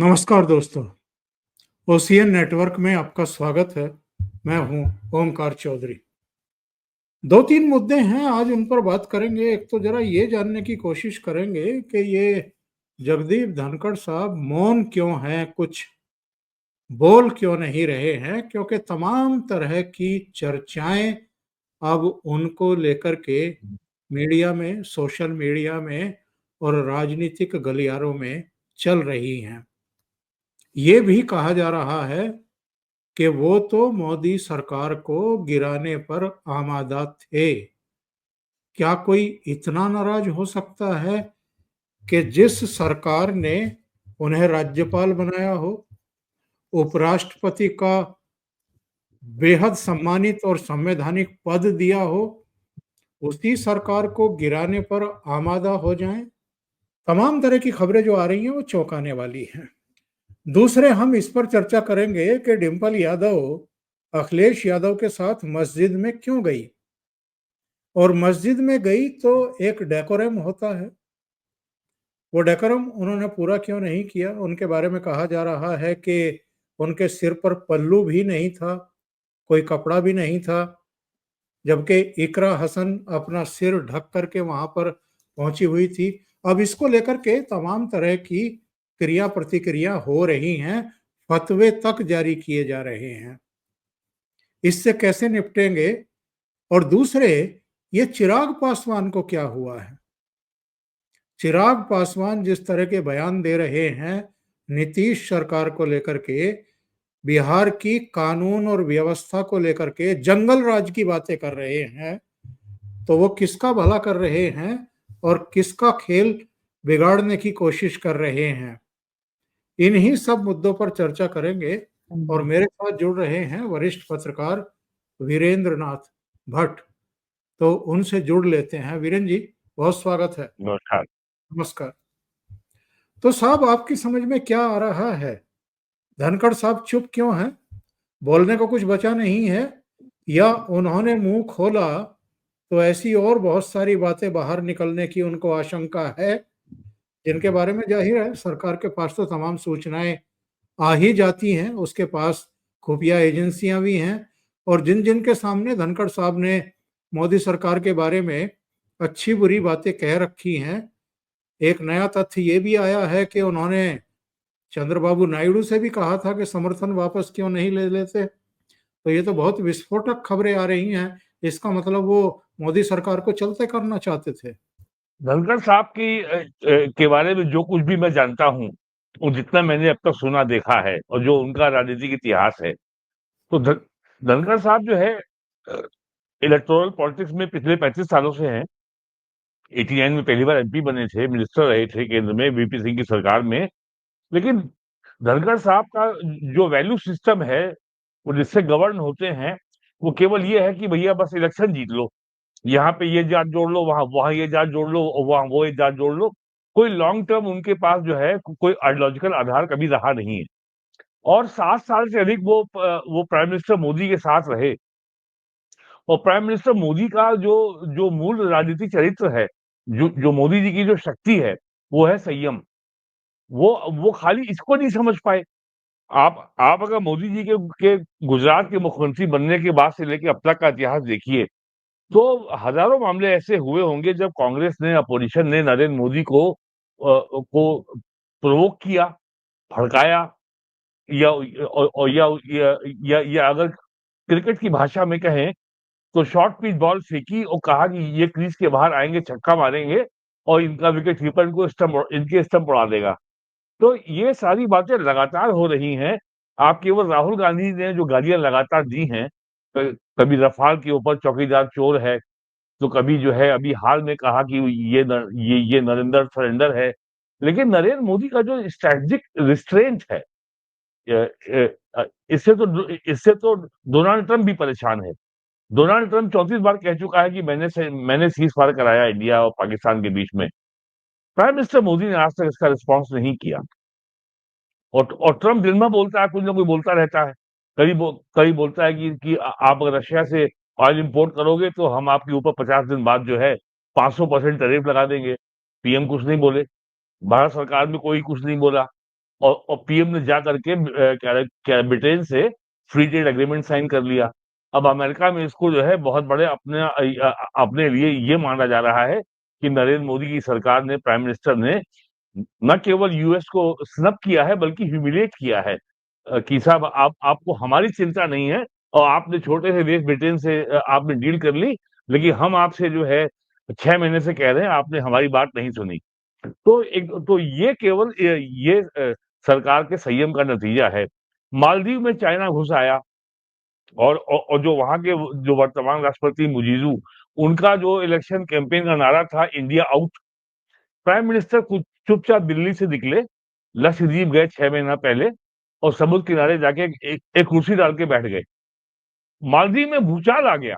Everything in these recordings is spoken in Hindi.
नमस्कार दोस्तों। ओशियन नेटवर्क में आपका स्वागत है। मैं हूं ओमकार चौधरी। दो तीन मुद्दे हैं, आज उन पर बात करेंगे। एक तो जरा ये जानने की कोशिश करेंगे कि ये जगदीप धनखड़ साहब मौन क्यों हैं, कुछ बोल क्यों नहीं रहे हैं, क्योंकि तमाम तरह की चर्चाएं अब उनको लेकर के मीडिया में, सोशल मीडिया में और राजनीतिक गलियारों में चल रही हैं। ये भी कहा जा रहा है कि वो तो मोदी सरकार को गिराने पर आमादा थे। क्या कोई इतना नाराज हो सकता है कि जिस सरकार ने उन्हें राज्यपाल बनाया हो, उपराष्ट्रपति का बेहद सम्मानित और संवैधानिक पद दिया हो, उसी सरकार को गिराने पर आमादा हो जाएं? तमाम तरह की खबरें जो आ रही हैं वो चौंकाने वाली हैं। दूसरे, हम इस पर चर्चा करेंगे कि डिंपल यादव अखिलेश यादव के साथ मस्जिद में क्यों गई, और मस्जिद में गई तो एक डेकोरम होता है, वो डेकोरम उन्होंने पूरा क्यों नहीं किया। उनके बारे में कहा जा रहा है कि उनके सिर पर पल्लू भी नहीं था, कोई कपड़ा भी नहीं था, जबकि इकरा हसन अपना सिर ढक करके वहां पर पहुंची हुई थी। अब इसको लेकर के तमाम तरह की क्रिया प्रतिक्रिया हो रही हैं, फतवे तक जारी किए जा रहे हैं। इससे कैसे निपटेंगे? और दूसरे, ये चिराग पासवान को क्या हुआ है? चिराग पासवान जिस तरह के बयान दे रहे हैं नीतीश सरकार को लेकर के, बिहार की कानून और व्यवस्था को लेकर के जंगल राज की बातें कर रहे हैं, तो वो किसका भला कर रहे हैं और किसका खेल बिगाड़ने की कोशिश कर रहे हैं? इन्हीं सब मुद्दों पर चर्चा करेंगे। और मेरे साथ जुड़ रहे हैं वरिष्ठ पत्रकार वीरेंद्र नाथ भट्ट। तो उनसे जुड़ लेते हैं। वीरेंद्र जी, बहुत स्वागत है। नमस्कार। नमस्कार। तो साहब, आपकी समझ में क्या आ रहा है? धनखड़ साहब चुप क्यों हैं? बोलने को कुछ बचा नहीं है, या उन्होंने मुंह खोला तो ऐसी और बहुत सारी बातें बाहर निकलने की उनको आशंका है, जिनके बारे में जाहिर है सरकार के पास तो तमाम सूचनाएं आ ही जाती हैं, उसके पास खुफिया एजेंसियां भी हैं, और जिन जिन के सामने धनखड़ साहब ने मोदी सरकार के बारे में अच्छी बुरी बातें कह रखी हैं। एक नया तथ्य ये भी आया है कि उन्होंने चंद्रबाबू नायडू से भी कहा था कि समर्थन वापस क्यों नहीं ले लेते। तो ये तो बहुत विस्फोटक खबरें आ रही हैं। इसका मतलब वो मोदी सरकार को चलते करना चाहते थे। धनखड़ साहब के बारे में जो कुछ भी मैं जानता हूँ, वो जितना मैंने अब तक सुना देखा है और जो उनका राजनीतिक इतिहास है, तो धनखड़ साहब जो है इलेक्टोरल पॉलिटिक्स में पिछले 35 सालों से हैं। 89 में पहली बार एमपी बने थे, मिनिस्टर रहे थे केंद्र में वीपी सिंह की सरकार में। लेकिन धनखड़ साहब का जो वैल्यू सिस्टम है, वो जिससे गवर्न होते हैं, वो केवल ये है कि भैया बस इलेक्शन जीत लो, यहाँ पे ये जात जोड़ लो, वहां वहां ये जात जोड़ लो, और वहां वो ये जात जोड़ लो। कोई लॉन्ग टर्म उनके पास जो है कोई आइडियोलॉजिकल आधार कभी रहा नहीं है। और 7 साल से अधिक वो प्राइम मिनिस्टर मोदी के साथ रहे। और प्राइम मिनिस्टर मोदी का जो जो मूल राजनीतिक चरित्र है, जो जो मोदी जी की जो शक्ति है, वो है संयम। वो खाली इसको नहीं समझ पाए। आप अगर मोदी जी के गुजरात के मुख्यमंत्री बनने के बाद से लेके अब तक का इतिहास देखिए, तो हजारों मामले ऐसे हुए होंगे जब कांग्रेस ने, अपोजिशन ने नरेंद्र मोदी को किया, भड़काया, या या अगर क्रिकेट की भाषा में कहें तो शॉर्ट पिच बॉल फेंकी और कहा कि ये क्रीज के बाहर आएंगे, छक्का मारेंगे और इनका विकेट कीपर इनके स्टंप उड़ा देगा। तो ये सारी बातें लगातार हो रही हैं। आप केवल राहुल गांधी ने जो गालियां लगातार दी हैं, कभी रफाल के ऊपर चौकीदार चोर है, तो कभी जो है अभी हाल में कहा कि ये नरेंद्र सरेंडर है। लेकिन नरेंद्र मोदी का जो स्ट्रेटेजिक रिस्ट्रेंट है, इससे तो डोनाल्ड ट्रंप भी परेशान है। डोनाल्ड ट्रंप 34 बार कह चुका है कि मैंने सीज फायर कराया इंडिया और पाकिस्तान के बीच में। प्राइम मिनिस्टर मोदी ने आज तक इसका रिस्पॉन्स नहीं किया। और ट्रंप दिन भर बोलता है, कुछ ना कुछ बोलता रहता है। कभी बोलता है कि आप अगर रशिया से ऑयल इंपोर्ट करोगे तो हम आपके ऊपर 50 दिन बाद जो है 500% टैरिफ लगा देंगे। पीएम कुछ नहीं बोले, भारत सरकार में कोई कुछ नहीं बोला। और पीएम ने जा करके ब्रिटेन से फ्री ट्रेड एग्रीमेंट साइन कर लिया। अब अमेरिका में इसको जो है बहुत बड़े अपने लिए ये माना जा रहा है कि नरेंद्र मोदी की सरकार ने, प्राइम मिनिस्टर ने न केवल यूएस को स्नब किया है बल्कि ह्यूमिलिएट किया है, कि साहब आपको हमारी चिंता नहीं है और आपने छोटे से देश ब्रिटेन से आपने डील कर ली, लेकिन हम आपसे जो है 6 महीने से कह रहे हैं, आपने हमारी बात नहीं सुनी। तो ये केवल ये सरकार के संयम का नतीजा है। मालदीव में चाइना घुस आया और जो वहां के जो वर्तमान राष्ट्रपति मुजीजू, उनका जो इलेक्शन कैंपेन का नारा था इंडिया आउट, प्राइम मिनिस्टर कुछ चुपचाप दिल्ली से निकले, लक्षद्वीप गए 6 महीना पहले और समुद्र किनारे जाके एक कुर्सी डाल के बैठ गए। मालदीव में भूचाल आ गया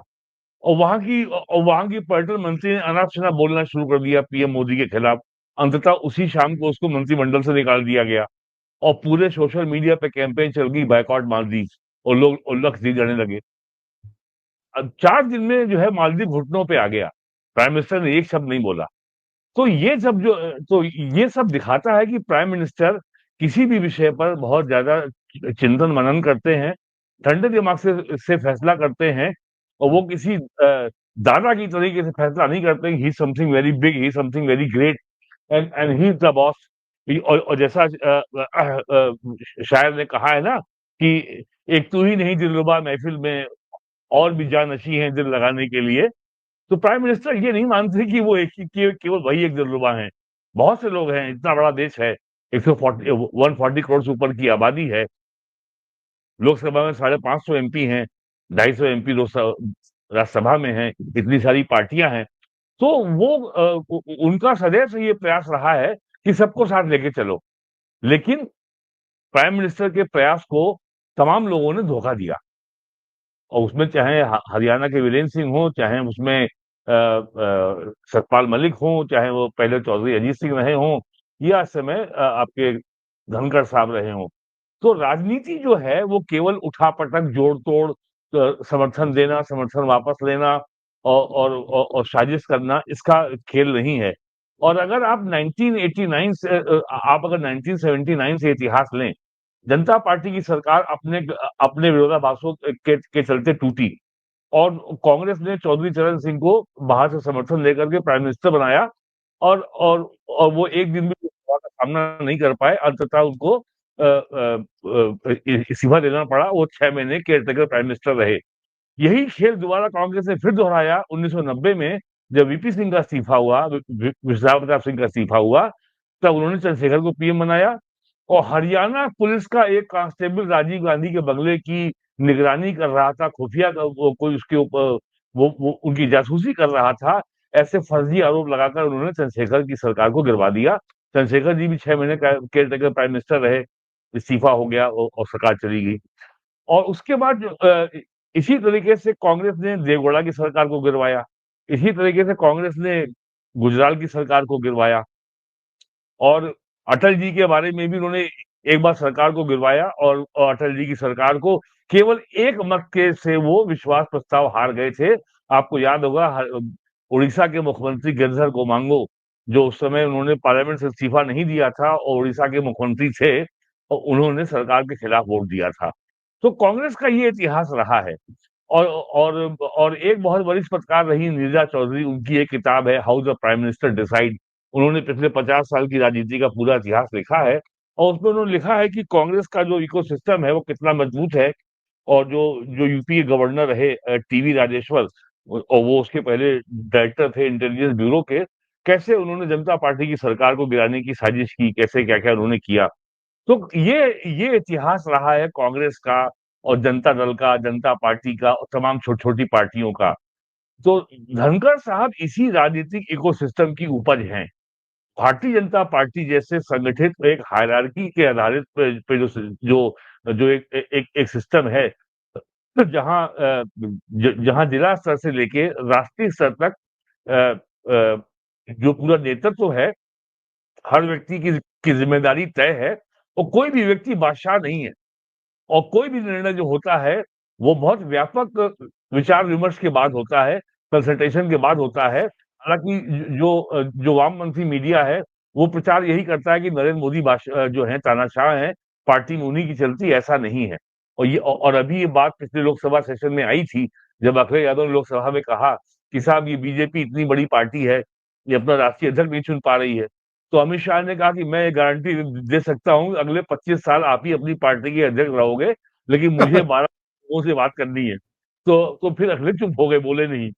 और वहां की पर्यटन मंत्री ने अनाप शनाप बोलना शुरू कर दिया पीएम मोदी के खिलाफ। अंततः उसी शाम को उसको मंत्रिमंडल से निकाल दिया गया और पूरे सोशल मीडिया पे कैंपेन चल गई, बायकॉट मालदीव, और लोग उल्लख दी जाने लगे। अब 4 दिन में जो है मालदीव घुटनों पे आ गया, प्राइम मिनिस्टर ने एक शब्द नहीं बोला। तो ये सब दिखाता है कि प्राइम मिनिस्टर किसी भी विषय पर बहुत ज्यादा चिंतन मनन करते हैं, ठंडे दिमाग से फैसला करते हैं, और वो किसी दादा की तरीके से फैसला नहीं करते। He something very big, he something very great, and he is the boss. और जैसा शायर ने कहा है ना कि एक तू ही नहीं दिलरुबा महफिल में, और भी जानशी हैं दिल लगाने के लिए। तो प्राइम मिनिस्टर ये नहीं मानते कि वो एक ही केवल वही एक दिलरुबा हैं। बहुत से लोग हैं, इतना बड़ा देश है, 140 140 करोड़ से ऊपर की आबादी है, लोकसभा में 550 एमपी हैं, 250 एमपी राज्यसभा में हैं, इतनी सारी पार्टियां हैं। तो उनका सदैव से ये प्रयास रहा है कि सबको साथ लेके चलो, लेकिन प्राइम मिनिस्टर के प्रयास को तमाम लोगों ने धोखा दिया। और उसमें चाहे हरियाणा के वीरेंद्र सिंह हो, चाहे उसमें सतपाल मलिक हो, चाहे वो पहले चौधरी अजीत सिंह रहे हों, या इस समय आपके धनखड़ साहब रहे हों। तो राजनीति जो है वो केवल उठापटक, जोड़ तोड़, समर्थन देना, समर्थन वापस लेना और साजिश करना, इसका खेल नहीं है। और अगर आप 1989 से आप अगर 1979 से इतिहास लें, जनता पार्टी की सरकार अपने विरोधाभासों के चलते टूटी और कांग्रेस ने चौधरी चरण सिंह को बाहर से समर्थन लेकर के प्राइम मिनिस्टर बनाया, और वो एक दिन भी सभा का सामना नहीं कर पाए। अंततः उनको इस्तीफा देना पड़ा। वो 6 महीने केयरटेकर प्राइम मिनिस्टर रहे। यही खेल दोबारा कांग्रेस ने फिर दोहराया 1990 में, जब वीपी सिंह का इस्तीफा हुआ, विशाल प्रताप सिंह का इस्तीफा हुआ, तब उन्होंने चंद्रशेखर को पीएम बनाया। और हरियाणा पुलिस का एक कांस्टेबल राजीव गांधी के बंगले की निगरानी कर रहा था, खुफिया कोई उसके ऊपर वो उनकी जासूसी कर रहा था। ऐसे फर्जी आरोप लगाकर उन्होंने चंद्रशेखर की सरकार को गिरवा दिया। चंद्रशेखर जी भी 6 महीने केयरटेकर प्राइम मिनिस्टर रहे, इस्तीफा हो गया और सरकार चली गई। और उसके बाद इसी तरीके से कांग्रेस ने देवगौड़ा की सरकार को गिरवाया। इसी तरीके से कांग्रेस ने गुजराल की सरकार को गिरवाया। और अटल जी के बारे में भी उन्होंने एक बार सरकार को गिरवाया, और अटल जी की सरकार को केवल एक मत के से वो विश्वास प्रस्ताव हार गए थे। आपको याद होगा उड़ीसा के मुख्यमंत्री गिरिधर गोमांगो, जो उस समय उन्होंने पार्लियामेंट से इस्तीफा नहीं दिया था और उड़ीसा के मुख्यमंत्री थे, और उन्होंने सरकार के खिलाफ वोट दिया था। तो कांग्रेस का ये इतिहास रहा है। और एक बहुत बड़ी पत्रकार रही नीरजा चौधरी, उनकी एक किताब है how the prime minister decide. उन्होंने पिछले 50 साल की राजनीति का पूरा इतिहास लिखा है, और उसमें उन्होंने लिखा है कि कांग्रेस का जो इकोसिस्टम है वो कितना मजबूत है। और जो जो यूपी के गवर्नर रहे टीवी राजेश्वर, और वो उसके पहले डायरेक्टर थे इंटेलिजेंस ब्यूरो के, कैसे उन्होंने जनता पार्टी की सरकार को गिराने की साजिश की, कैसे क्या क्या उन्होंने किया। तो ये इतिहास रहा है कांग्रेस का और जनता दल का, जनता पार्टी का, और तमाम छोटी छोटी पार्टियों का। तो धनखड़ साहब इसी राजनीतिक इकोसिस्टम की उपज हैं। भारतीय जनता पार्टी जैसे संगठित एक हायरार्की के आधारित पे जो एक सिस्टम है, तो जहां जिला स्तर से लेके राष्ट्रीय स्तर तक अ, अ, जो पूरा नेतृत्व है, हर व्यक्ति की जिम्मेदारी तय है, और कोई भी व्यक्ति बादशाह नहीं है। और कोई भी निर्णय जो होता है वो बहुत व्यापक विचार विमर्श के बाद होता है, कंसल्टेशन के बाद होता है। हालांकि जो वामपंथी मीडिया है वो प्रचार यही करता है कि नरेंद्र मोदी जो है तानाशाह हैं, पार्टी में उन्हीं की चलती, ऐसा नहीं है। और अभी ये बात पिछले लोकसभा सेशन में आई थी, जब अखिलेश यादव ने लोकसभा में कहा कि साहब ये बीजेपी इतनी बड़ी पार्टी है, ये अपना राष्ट्रीय अध्यक्ष नहीं चुन पा रही है। तो अमित शाह ने कहा कि मैं गारंटी दे सकता हूँ अगले 25 साल आप ही अपनी पार्टी के अध्यक्ष रहोगे, लेकिन मुझे 12 लोगों से बात करनी है। तो फिर अखिलेश चुप हो गए, बोले नहीं।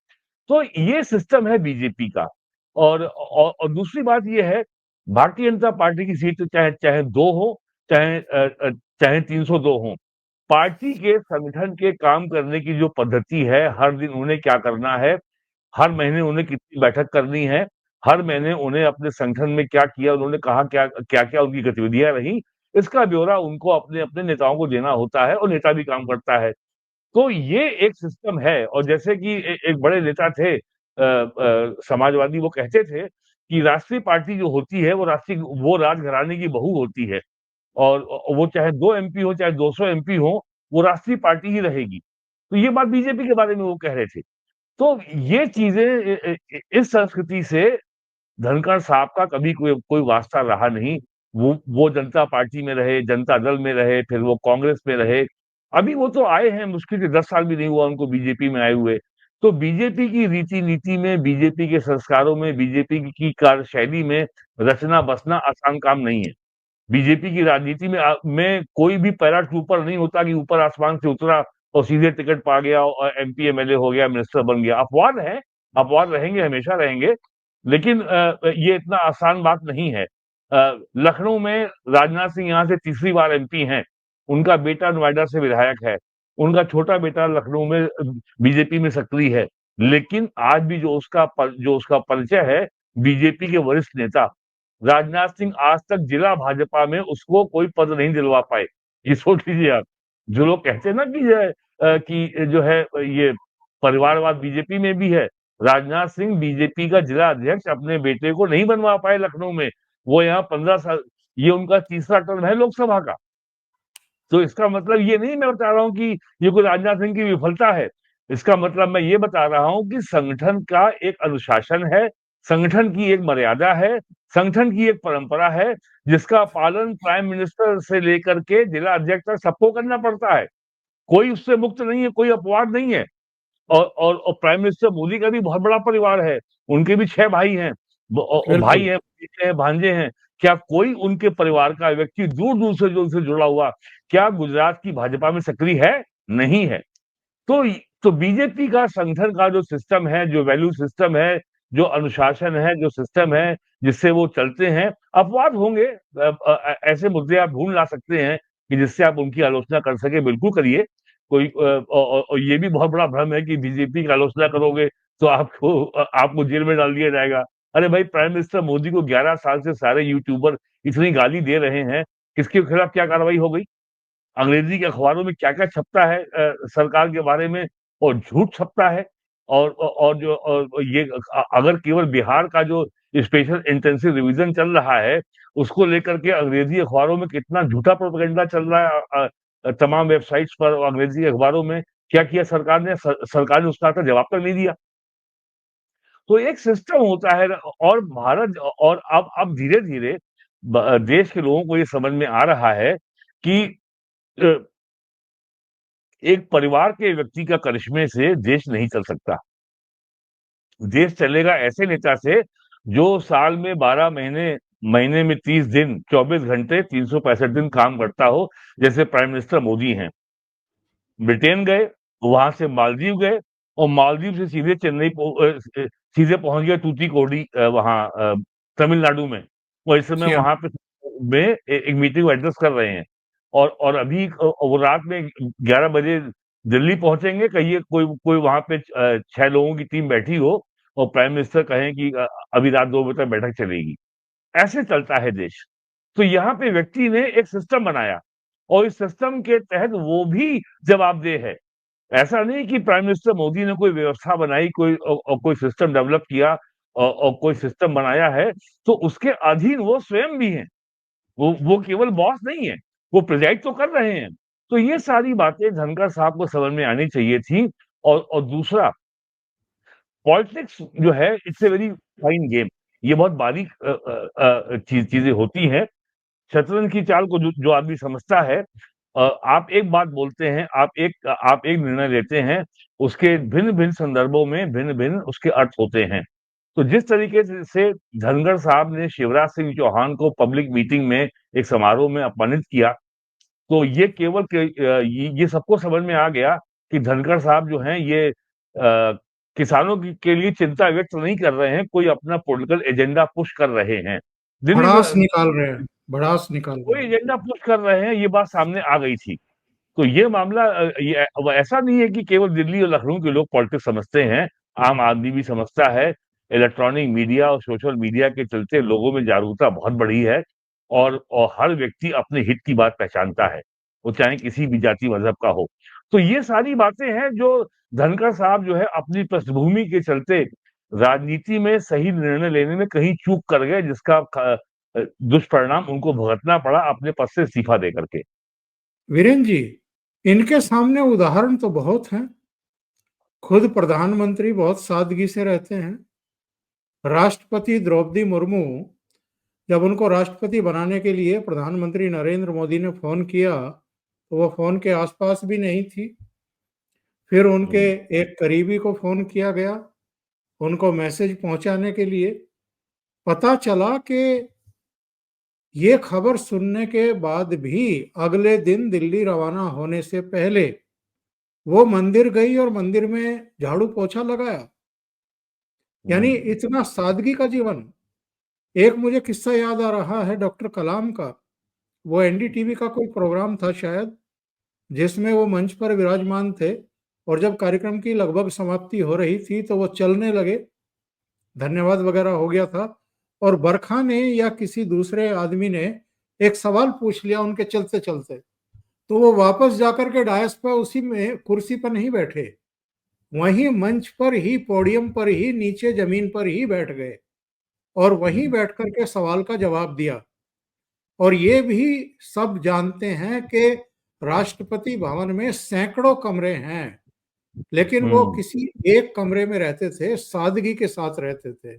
तो ये सिस्टम है बीजेपी का। और दूसरी बात ये है, भारतीय जनता पार्टी की सीट चाहे चाहे 2 हो, चाहे 302 हो, पार्टी के संगठन के काम करने की जो पद्धति है, हर दिन उन्हें क्या करना है, हर महीने उन्हें कितनी बैठक करनी है, हर महीने उन्हें अपने संगठन में क्या किया, उन्होंने कहा क्या उनकी गतिविधियां रही, इसका ब्यौरा उनको अपने अपने नेताओं को देना होता है, और नेता भी काम करता है। तो ये एक सिस्टम है। और जैसे कि एक बड़े नेता थे समाजवादी, वो कहते थे कि राष्ट्रीय पार्टी जो होती है वो राजघराने की बहू होती है, और वो चाहे 2 एमपी हो, चाहे 200 एमपी हो, वो राष्ट्रीय पार्टी ही रहेगी। तो ये बात बीजेपी के बारे में वो कह रहे थे। तो ये चीजें, इस संस्कृति से धनखड़ साहब का कभी कोई कोई वास्ता रहा नहीं। वो जनता पार्टी में रहे, जनता दल में रहे, फिर वो कांग्रेस में रहे। अभी वो तो आए हैं, मुश्किल से 10 साल भी नहीं हुआ उनको बीजेपी में आए हुए। तो बीजेपी की रीति नीति में, बीजेपी के संस्कारों में, बीजेपी की कार्यशैली में रचना बसना आसान काम नहीं है। बीजेपी की राजनीति में कोई भी पैराट्रूपर नहीं होता कि ऊपर आसमान से उतरा और सीधे टिकट पा गया और एमपी एमएलए हो गया, मिनिस्टर बन गया। अपवाद है, अपवाद रहेंगे, हमेशा रहेंगे, लेकिन ये इतना आसान बात नहीं है। लखनऊ में राजनाथ सिंह यहाँ से तीसरी बार एमपी हैं, उनका बेटा नोएडा से विधायक है, उनका छोटा बेटा लखनऊ में बीजेपी में सक्रिय है, लेकिन आज भी जो उसका परिचय है, बीजेपी के वरिष्ठ नेता राजनाथ सिंह आज तक जिला भाजपा में उसको कोई पद नहीं दिलवा पाए। ये सोच लीजिए आप। जो लोग कहते हैं ना कि जो है ये परिवारवाद बीजेपी में भी है, राजनाथ सिंह बीजेपी का जिला अध्यक्ष अपने बेटे को नहीं बनवा पाए लखनऊ में। वो यहाँ 15 साल, ये उनका तीसरा टर्म है लोकसभा का। तो इसका मतलब ये नहीं मैं बता रहा हूँ कि ये कोई राजनाथ सिंह की विफलता है। इसका मतलब मैं ये बता रहा हूँ कि संगठन का एक अनुशासन है, संगठन की एक मर्यादा है, संगठन की एक परंपरा है, जिसका पालन प्राइम मिनिस्टर से लेकर के जिला अध्यक्ष तक सबको करना पड़ता है। कोई उससे मुक्त नहीं है, कोई अपवाद नहीं है। और प्राइम मिनिस्टर मोदी का भी बहुत बड़ा परिवार है, उनके भी 6 भाई हैं, भाई बिल्कुल। हैं, भतीजे हैं, भांजे हैं। क्या कोई उनके परिवार का व्यक्ति दूर दूर से जो उनसे जुड़ा हुआ, क्या गुजरात की भाजपा में सक्रिय है? नहीं है। तो तो बीजेपी का संगठन का जो सिस्टम है, जो वैल्यू सिस्टम है, जो अनुशासन है, जो सिस्टम है, जिससे वो चलते हैं, अपवाद होंगे। ऐसे मुद्दे आप ढूंढ ला सकते हैं कि जिससे आप उनकी आलोचना कर सके, बिल्कुल करिए। और ये भी बहुत बड़ा भ्रम है कि बीजेपी की आलोचना करोगे तो आपको जेल में डाल दिया जाएगा। अरे भाई, प्राइम मिनिस्टर मोदी को 11 साल से सारे यूट्यूबर इतनी गाली दे रहे हैं, किसके खिलाफ क्या कार्रवाई हो गई? अंग्रेजी के अखबारों में क्या-क्या छपता है सरकार के बारे में, और झूठ छपता है। और ये अगर केवल बिहार का जो स्पेशल इंटेंसिव रिवीजन चल रहा है, उसको लेकर के अंग्रेजी अखबारों में कितना झूठा प्रोपेगेंडा चल रहा है, तमाम वेबसाइट्स पर और अंग्रेजी अखबारों में, क्या किया सरकार ने? सरकार ने उसका जवाब तक नहीं दिया। तो एक सिस्टम होता है। और भारत, और अब धीरे-धीरे देश के लोगों को ये समझ में आ रहा है कि अ, एक परिवार के व्यक्ति का करिश्मे से देश नहीं चल सकता। देश चलेगा ऐसे नेता से जो साल में 12 महीने, महीने में 30 दिन, 24 घंटे, 365 दिन काम करता हो, जैसे प्राइम मिनिस्टर मोदी हैं। ब्रिटेन गए, वहां से मालदीव गए, और मालदीव से सीधे सीधे पहुंच गए तूतीकोडी, वहां तमिलनाडु में। और इस समय जी हाँ। वहां पे एक मीटिंग को एड्रेस कर रहे हैं। और अभी वो रात में 11 बजे दिल्ली पहुंचेंगे। कहिए कोई कोई वहां पे 6 लोगों की टीम बैठी हो और प्राइम मिनिस्टर कहें कि अभी रात 2 बजे तक बैठक चलेगी। ऐसे चलता है देश। तो यहाँ पे व्यक्ति ने एक सिस्टम बनाया, और इस सिस्टम के तहत वो भी जवाबदेह है। ऐसा नहीं कि प्राइम मिनिस्टर मोदी ने कोई व्यवस्था बनाई, कोई सिस्टम डेवलप किया, और कोई सिस्टम बनाया है, तो उसके अधीन वो स्वयं भी हैं। वो केवल बॉस नहीं है, वो प्रेज़ाइड तो कर रहे हैं। तो ये सारी बातें धनखड़ साहब को समझ में आनी चाहिए थी। और दूसरा, पॉलिटिक्स जो है, it's a very fine game. ये बहुत बारीक चीज़ें होती हैं। शतरंज की चाल को जो जो आदमी समझता है, आप एक बात बोलते हैं, आप एक निर्णय लेते हैं, उसके भिन्न-भिन्न संदर्भों में भिन्न-भिन्न उसके अर्थ होते हैं। तो जिस तरीके से धनखड़ साहब ने शिवराज सिंह चौहान को पब्लिक मीटिंग में, एक समारोह में अपमानित किया, तो ये केवल ये सबको समझ में आ गया कि धनखड़ साहब जो हैं ये किसानों के लिए चिंता व्यक्त नहीं कर रहे हैं, कोई अपना पॉलिटिकल एजेंडा पुश कर रहे हैं। दिल्ली भड़ास में निकाल रहे हैं, भड़ास निकाल रहे कोई हैं। एजेंडा पुश कर रहे हैं, ये बात सामने आ गई थी। तो ये मामला ये अब ऐसा नहीं है कि केवल दिल्ली और लखनऊ के लोग पॉलिटिक्स समझते हैं, आम आदमी भी समझता है। इलेक्ट्रॉनिक मीडिया और सोशल मीडिया के चलते लोगों में जागरूकता बहुत बढ़ी है, और हर व्यक्ति अपने हित की बात पहचानता है, वो चाहे किसी भी जाति मज़हब का हो। तो ये सारी बातें हैं जो धनखड़ साहब जो है अपनी पृष्ठभूमि के चलते राजनीति में सही निर्णय लेने में कहीं चूक कर गए, जिसका दुष्परिणाम उनको भुगतना पड़ा अपने पद से इस्तीफा देकर के। वीरेन जी, इनके सामने उदाहरण तो बहुत हैं। खुद प्रधानमंत्री बहुत सादगी से रहते हैं। राष्ट्रपति द्रौपदी मुर्मू, जब उनको राष्ट्रपति बनाने के लिए प्रधानमंत्री नरेंद्र मोदी ने फ़ोन किया, तो वो फ़ोन के आसपास भी नहीं थी। फिर उनके हुँ, एक करीबी को फ़ोन किया गया, उनको मैसेज पहुँचाने के लिए। पता चला कि ये खबर सुनने के बाद भी अगले दिन दिल्ली रवाना होने से पहले वो मंदिर गई और मंदिर में झाड़ू पोछा लगाया। यानी हुँ, इतना सादगी का जीवन। एक मुझे किस्सा याद आ रहा है डॉक्टर कलाम का। वो एनडीटीवी का कोई प्रोग्राम था शायद, जिसमें वो मंच पर विराजमान थे, और जब कार्यक्रम की लगभग समाप्ति हो रही थी तो वो चलने लगे, धन्यवाद वगैरह हो गया था, और बरखा ने या किसी दूसरे आदमी ने एक सवाल पूछ लिया उनके चलते-चलते। तो वो वापस जाकर के डायस पे उसी में कुर्सी पर नहीं बैठे, वहीं मंच पर ही, पोडियम पर ही, नीचे ज़मीन पर ही बैठ गए और वहीं हुँ, बैठ कर के सवाल का जवाब दिया। और ये भी सब जानते हैं कि राष्ट्रपति भवन में सैकड़ों कमरे हैं, लेकिन वो हुँ, किसी एक कमरे में रहते थे, सादगी के साथ रहते थे।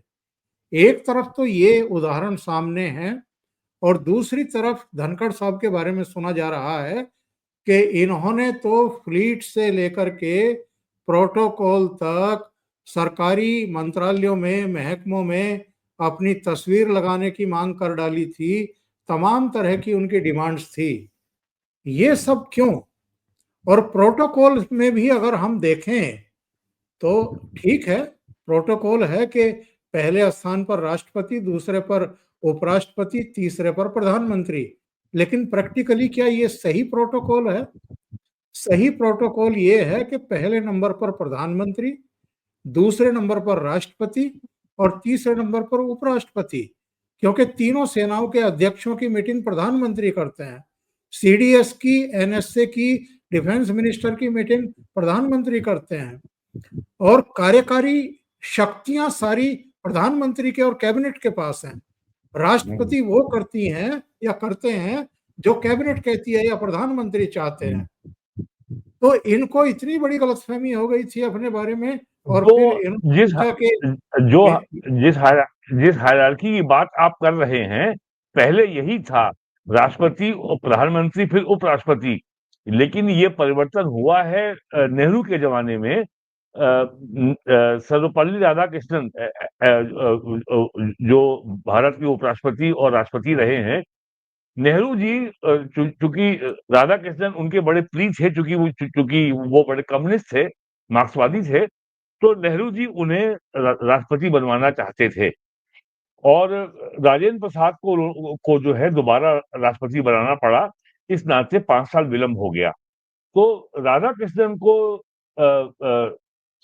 एक तरफ तो ये उदाहरण सामने है, और दूसरी तरफ धनखड़ साहब के बारे में सुना जा रहा है कि इन्होंने तो फ्लीट से लेकर के प्रोटोकॉल तक सरकारी मंत्रालयों में, महकमों में अपनी तस्वीर लगाने की मांग कर डाली थी। तमाम तरह की उनकी डिमांड्स थी। ये सब क्यों? और प्रोटोकॉल में भी अगर हम देखें तो ठीक है, प्रोटोकॉल है कि पहले स्थान पर राष्ट्रपति, दूसरे पर उपराष्ट्रपति, तीसरे पर प्रधानमंत्री। लेकिन प्रैक्टिकली क्या ये सही प्रोटोकॉल है? सही प्रोटोकॉल ये है कि पहले नंबर पर प्रधानमंत्री, दूसरे नंबर पर राष्ट्रपति और तीसरे नंबर पर उपराष्ट्रपति, क्योंकि तीनों सेनाओं के अध्यक्षों की मीटिंग प्रधानमंत्री करते हैं। सीडीएस की, एनएसए की, डिफेंस मिनिस्टर की मीटिंग प्रधानमंत्री करते हैं, और कार्यकारी शक्तियां सारी प्रधानमंत्री के और कैबिनेट के पास हैं। हुँ, राष्ट्रपति वो करती हैं या करते हैं जो कैबिनेट कहती है या प्रधानमंत्री चाहते हुँ। हैं। तो इनको इतनी बड़ी गलतफहमी हो गई थी अपने बारे में, और तो फिर इन्होंने जिस ह पूछा कि जो ए, जिस हायरार्की की बात आप कर रहे हैं, पहले यही था, राष्ट्रपति और प्रधानमंत्री फिर उपराष्ट्रपति। लेकिन ये परिवर्तन हुआ है नेहरू के ज़माने में, सर्वपल्ली राधाकृष्णन जो भारत के उपराष्ट्रपति और राष्ट्रपति रहे हैं, नेहरू जी चूँकि राधाकृष्णन उनके बड़े प्रिय थे, चूँकि वो बड़े कम्युनिस्ट थे, मार्क्सवादी थे, तो नेहरू जी उन्हें राष्ट्रपति बनवाना चाहते थे, और राजेंद्र प्रसाद को जो है दोबारा राष्ट्रपति बनाना पड़ा। इस नाते 5 साल विलंब हो गया। तो राधा कृष्णन को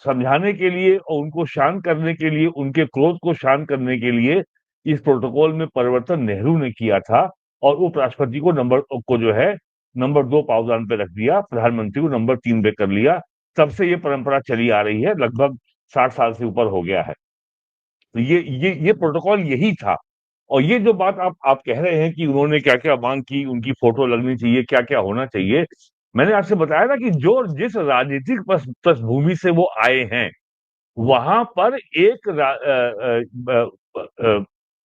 समझाने के लिए और उनको शांत करने के लिए, उनके क्रोध को शांत करने के लिए इस प्रोटोकॉल में परिवर्तन नेहरू ने किया था, और उपराष्ट्रपति को जो है नंबर 2 पावदान पे रख दिया, प्रधानमंत्री को नंबर 3 पे कर लिया। तब से ये परंपरा चली आ रही है, लगभग 60 साल से ऊपर हो गया है। तो ये प्रोटोकॉल यही था। और ये जो बात आप कह रहे हैं कि उन्होंने क्या-क्या माँग की, उनकी फ़ोटो लगनी चाहिए, क्या-क्या होना चाहिए। मैंने आपसे बताया ना कि जो जिस राजनीतिक पृष्ठभूमि से वो आए हैं, वहां पर एक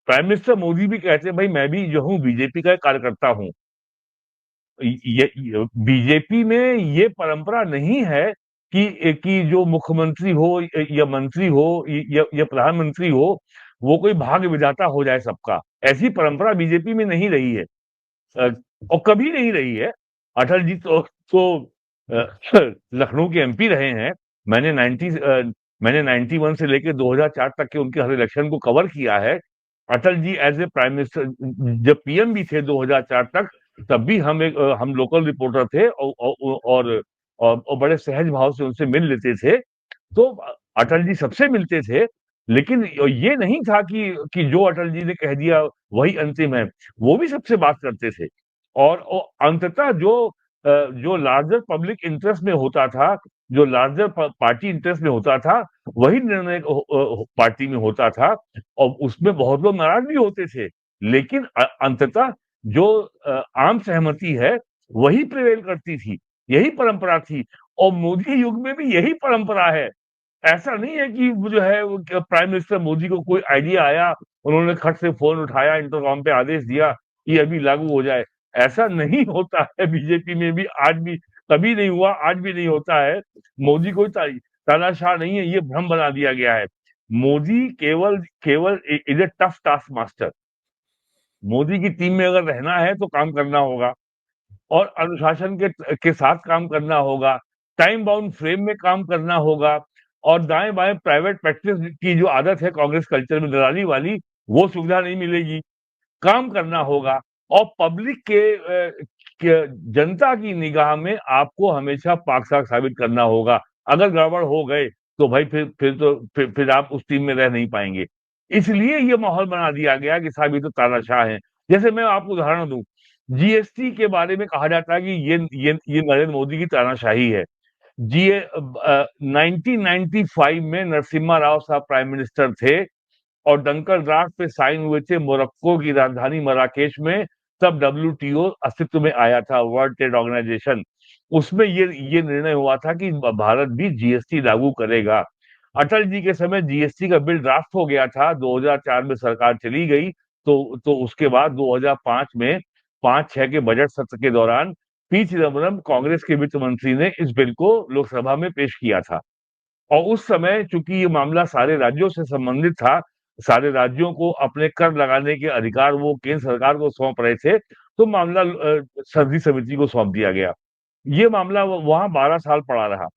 प्राइम मिनिस्टर मोदी भी कहते हैं भाई मैं भी जो हूँ बीजेपी का एक कार्यकर्ता हूँ। ये बीजेपी में ये परंपरा नहीं है कि जो मुख्यमंत्री हो या मंत्री हो या प्रधानमंत्री हो वो कोई भाग्य विधाता हो जाए सबका। ऐसी परंपरा बीजेपी में नहीं रही है अ, और कभी नहीं रही है। अटल जी तो लखनऊ के एमपी रहे हैं। मैंने 91 से लेकर 2004 तक के उनके हर इलेक्शन को कवर किया है। Atal ji as a prime minister जब पीएम भी थे 2004 तक, तब भी हम लोकल रिपोर्टर थे और बड़े सहज भाव से उनसे मिल लेते थे। तो अटल जी सबसे मिलते थे, लेकिन ये नहीं था कि जो अटल जी ने कह दिया वही अंतिम है। वो भी सबसे बात करते थे और अंततः जो लार्जर पब्लिक इंटरेस्ट में होता था, जो लार्जर पार्टी इंटरेस्ट में होता था, वही निर्णय पार्टी में होता था और उसमें बहुत लोग नाराज भी होते थे। लेकिन अंततः जो आम सहमति है वही प्रिवेल करती थी। यही परंपरा थी और मोदी युग में भी यही परंपरा है। ऐसा नहीं है कि वो जो है वो प्राइम मिनिस्टर मोदी को कोई आइडिया आया, उन्होंने खट से फोन उठाया, इंटरकॉम पे आदेश दिया कि अभी लागू हो जाए। ऐसा नहीं होता है बीजेपी में भी, आज भी कभी नहीं हुआ, आज भी नहीं होता है। मोदी कोई तानाशाह नहीं है, ये भ्रम बना दिया गया है। मोदी केवल केवल is a tough task master. Modi की टीम में अगर रहना है तो काम करना होगा और अनुशासन के साथ काम करना होगा, टाइम बाउंड फ्रेम में काम करना होगा और दाएं-बाएं प्राइवेट प्रैक्टिस की जो आदत है कांग्रेस कल्चर में दलाली वाली, वो सुविधा नहीं मिलेगी। काम करना होगा और पब्लिक जनता की निगाह में आपको हमेशा पाक-साफ साबित करना होगा। अगर गड़बड़ हो गए तो भाई फिर आप उस टीम में रह नहीं पाएंगे। इसलिए ये माहौल बना दिया गया कि साहब ये तो तानाशाह हैं। जैसे मैं आपको उदाहरण दूं, जीएसटी के बारे में कहा जाता है कि ये नरेंद्र मोदी की तानाशाही है। जी 1995 में नरसिम्हा राव साहब प्राइम मिनिस्टर थे और डंकन ड्राफ्ट पे साइन हुए थे मोरक्को की राजधानी मराकेश में। तब डब्ल्यूटीओ अस्तित्व में आया था, वर्ल्ड ट्रेड ऑर्गेनाइजेशन। उसमें ये निर्णय हुआ था कि भारत भी जीएसटी लागू करेगा। अटल जी के समय जीएसटी का बिल ड्राफ्ट हो गया था, 2004 में सरकार चली गई। तो उसके बाद 2005 में 5-6 के बजट सत्र के दौरान पी चिदम्बरम कांग्रेस के वित्त मंत्री ने इस बिल को लोकसभा में पेश किया था। और उस समय चूंकि ये मामला सारे राज्यों से संबंधित था, सारे राज्यों को अपने कर लगाने के अधिकार वो केंद्र सरकार को सौंप रहे थे, तो मामला संसदीय समिति को सौंप दिया गया। ये मामला वहां 12 साल पड़ा रहा।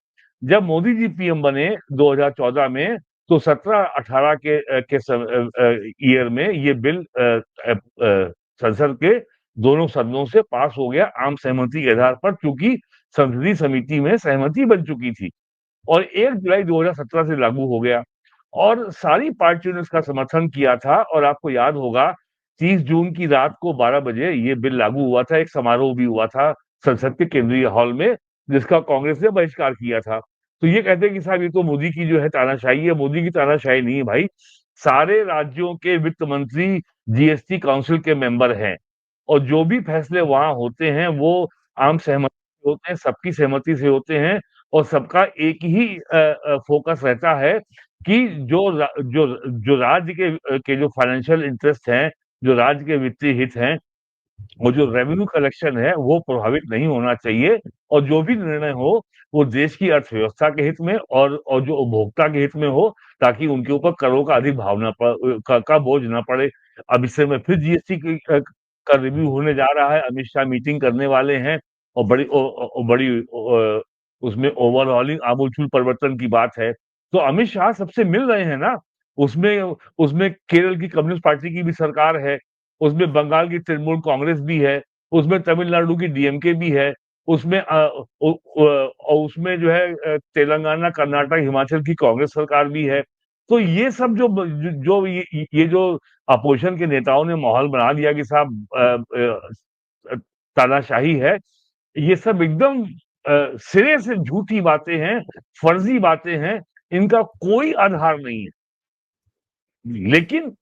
जब मोदी जी पीएम बने 2014 में, तो 17-18 के ईयर में ये बिल संसद के दोनों सदनों से पास हो गया आम सहमति के आधार पर, क्योंकि संसदीय समिति में सहमति बन चुकी थी और 1 जुलाई 2017 से लागू हो गया और सारी पार्टियों ने इसका समर्थन किया था। और आपको याद होगा 30 जून की रात को 12 बजे ये बिल लागू हुआ था। एक समारोह भी हुआ था संसद के केंद्रीय हॉल में, जिसका कांग्रेस ने बहिष्कार किया था। तो ये कहते हैं कि साहब ये तो मोदी की जो है तानाशाही है। मोदी की तानाशाही नहीं है भाई। सारे राज्यों के वित्त मंत्री जीएसटी काउंसिल के मेंबर हैं और जो भी फैसले वहां होते हैं वो आम सहमति से होते हैं, सबकी सहमति से होते हैं और सबका एक ही फोकस रहता है कि जो राज्य के जो फाइनेंशियल इंटरेस्ट हैं, जो राज्य के वित्तीय हित हैं, वो जो रेवेन्यू कलेक्शन है वो प्रभावित नहीं होना चाहिए और जो भी निर्णय हो वो देश की अर्थव्यवस्था के हित में और जो उपभोक्ता के हित में हो, ताकि उनके ऊपर करों का अधिक भाव ना का बोझ ना पड़े। अब इससे में फिर जीएसटी का रिव्यू होने जा रहा है। अमित शाह मीटिंग करने वाले हैं और बड़ी उसमें ओवरऑलिंग आमूलचूल परिवर्तन की बात है। तो अमित शाह सबसे मिल रहे हैं ना। उसमें उसमें केरल की कम्युनिस्ट पार्टी की भी सरकार है, उसमें बंगाल की तृणमूल कांग्रेस भी है, उसमें तमिलनाडु की डीएमके भी है, उसमें उसमें जो है तेलंगाना, कर्नाटक, हिमाचल की कांग्रेस सरकार भी है। तो ये सब ये जो अपोजिशन के नेताओं ने माहौल बना दिया कि साहब तानाशाही है, ये सब एकदम सिरे से झूठी बातें हैं, फर्जी बातें हैं, इनका कोई आधार नहीं है। लेकिन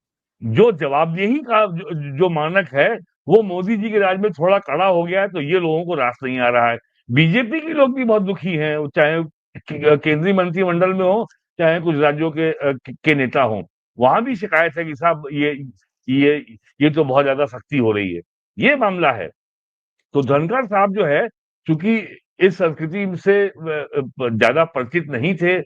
जो जवाबदेही का जो मानक है वो मोदी जी के राज में थोड़ा कड़ा हो गया है, तो ये लोगों को रास नहीं आ रहा है। बीजेपी के लोग भी बहुत दुखी हैं, चाहे केंद्रीय मंत्रिमंडल में हो चाहे कुछ राज्यों के नेता हों, वहाँ भी शिकायत है कि साहब ये ये तो बहुत ज़्यादा सख्ती हो रही है। ये मामला है। तो धनखड़ साहब जो है, चूँकि इस संस्कृति से ज़्यादा परिचित नहीं थे,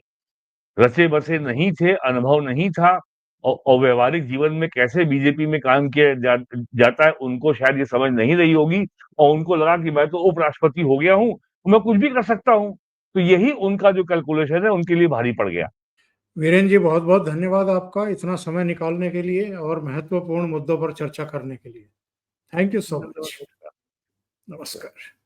रचे-बसे नहीं थे, अनुभव नहीं था और व्यावहारिक जीवन में कैसे बीजेपी में काम किया जाता है, उनको शायद ये समझ नहीं रही होगी और उनको लगा कि मैं तो उपराष्ट्रपति हो गया हूँ, तो मैं कुछ भी कर सकता हूँ। तो यही उनका जो कैलकुलेशन है, उनके लिए भारी पड़ गया। वीरेन जी, बहुत-बहुत धन्यवाद आपका इतना समय निकालने के लिए और महत्वपूर्ण मुद्दों पर चर्चा करने के लिए। Thank you so much. धन्यवाद। नमस्कार।